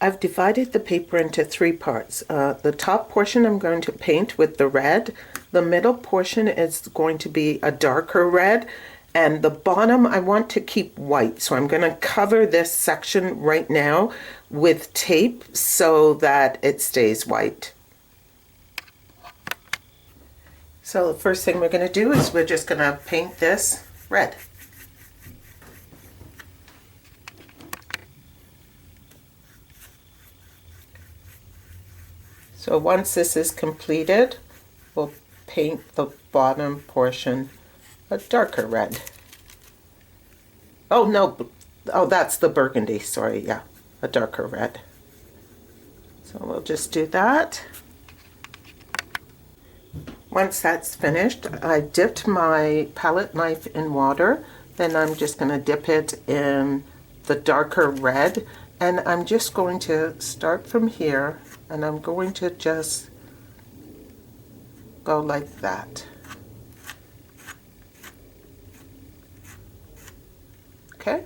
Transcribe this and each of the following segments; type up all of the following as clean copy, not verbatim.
I've divided the paper into three parts. The top portion I'm going to paint with the red. The middle portion is going to be a darker red. And the bottom I want to keep white. So I'm going to cover this section right now with tape so that it stays white. So the first thing we're going to do is we're just going to paint this red. So once this is completed, we'll paint the bottom portion a darker red. Oh no, oh that's the burgundy, sorry, yeah, a darker red. So we'll just do that. Once that's finished, I dipped my palette knife in water, then I'm just going to dip it in the darker red, and I'm just going to start from here, and I'm going to just go like that. Okay?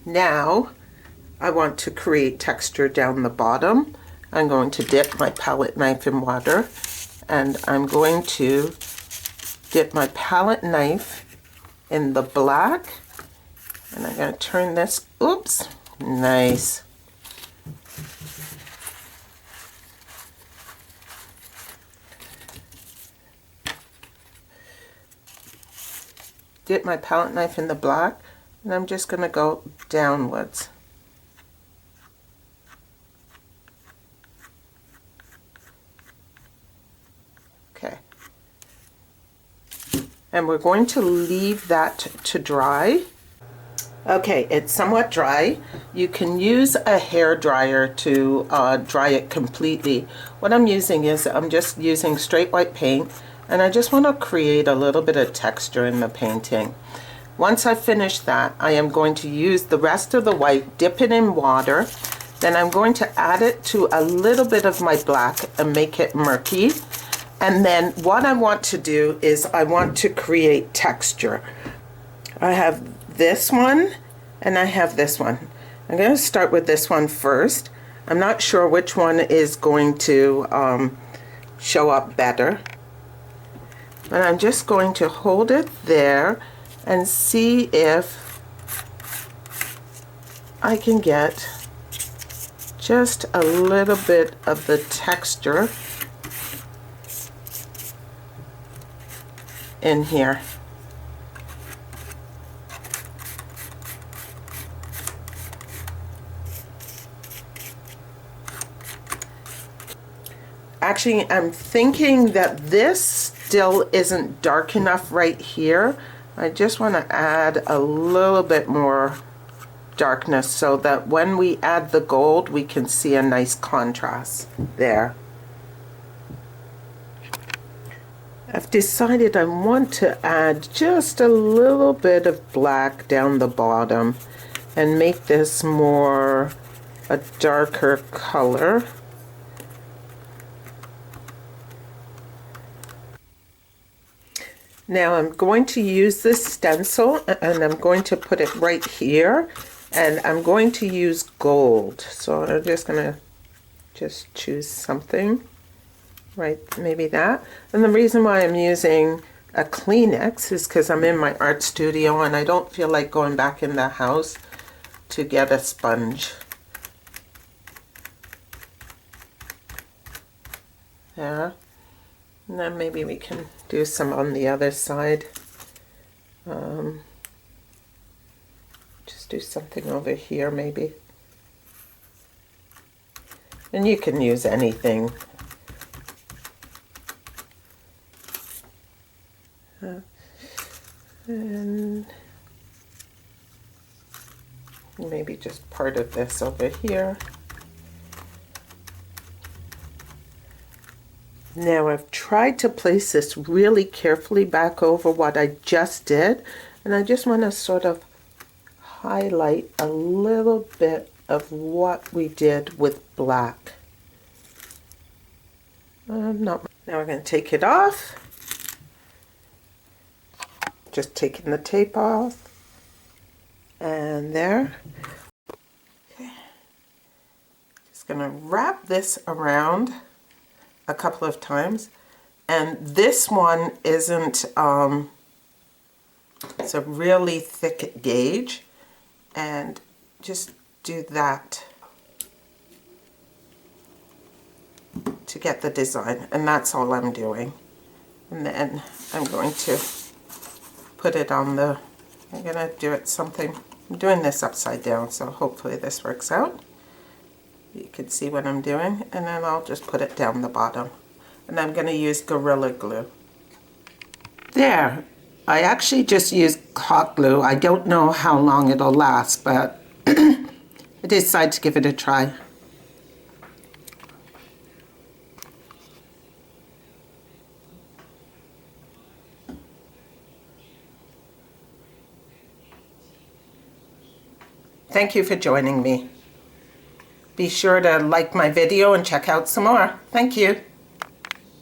Now, I want to create texture down the bottom. I'm going to dip my palette knife in water, and I'm going to dip my palette knife in the black, and I'm going to turn this, oops, nice. Dip my palette knife in the black, and I'm just going to go downwards. Okay. And we're going to leave that to dry. Okay, it's somewhat dry. You can use a hair dryer to dry it completely. What I'm using is I'm just using straight white paint, and I just want to create a little bit of texture in the painting. Once I finish that, I am going to use the rest of the white, dip it in water, then I'm going to add it to a little bit of my black and make it murky. And then what I want to do is I want to create texture. I have this one and I have this one. I'm going to start with this one first. I'm not sure which one is going to show up better. But I'm just going to hold it there and see if I can get just a little bit of the texture in here. Actually, I'm thinking that this still isn't dark enough right here. I just want to add a little bit more darkness so that when we add the gold, we can see a nice contrast there. I've decided I want to add just a little bit of black down the bottom and make this more a darker color. Now I'm going to use this stencil and I'm going to put it right here, and I'm going to use gold. So I'm just going to just choose something, right, maybe that. And the reason why I'm using a Kleenex is because I'm in my art studio and I don't feel like going back in the house to get a sponge. There. And then maybe we can do some on the other side. Just do something over here maybe. And you can use anything. And maybe just part of this over here. Now I've tried to place this really carefully back over what I just did, and I just want to sort of highlight a little bit of what we did with black. Now we're going to take it off. just taking the tape off. And there. Okay. Just gonna wrap this around a couple of times. And this one isn't, it's a really thick gauge. And just do that to get the design. And that's all I'm doing. And then I'm going to put it on the, I'm gonna do it something, I'm doing this upside down, so hopefully this works out. You can see what I'm doing, and then I'll just put it down the bottom. And I'm gonna use Gorilla Glue. There, I actually just used hot glue. I don't know how long it'll last, but I decided to give it a try. Thank you for joining me. Be sure to like my video and check out some more. Thank you.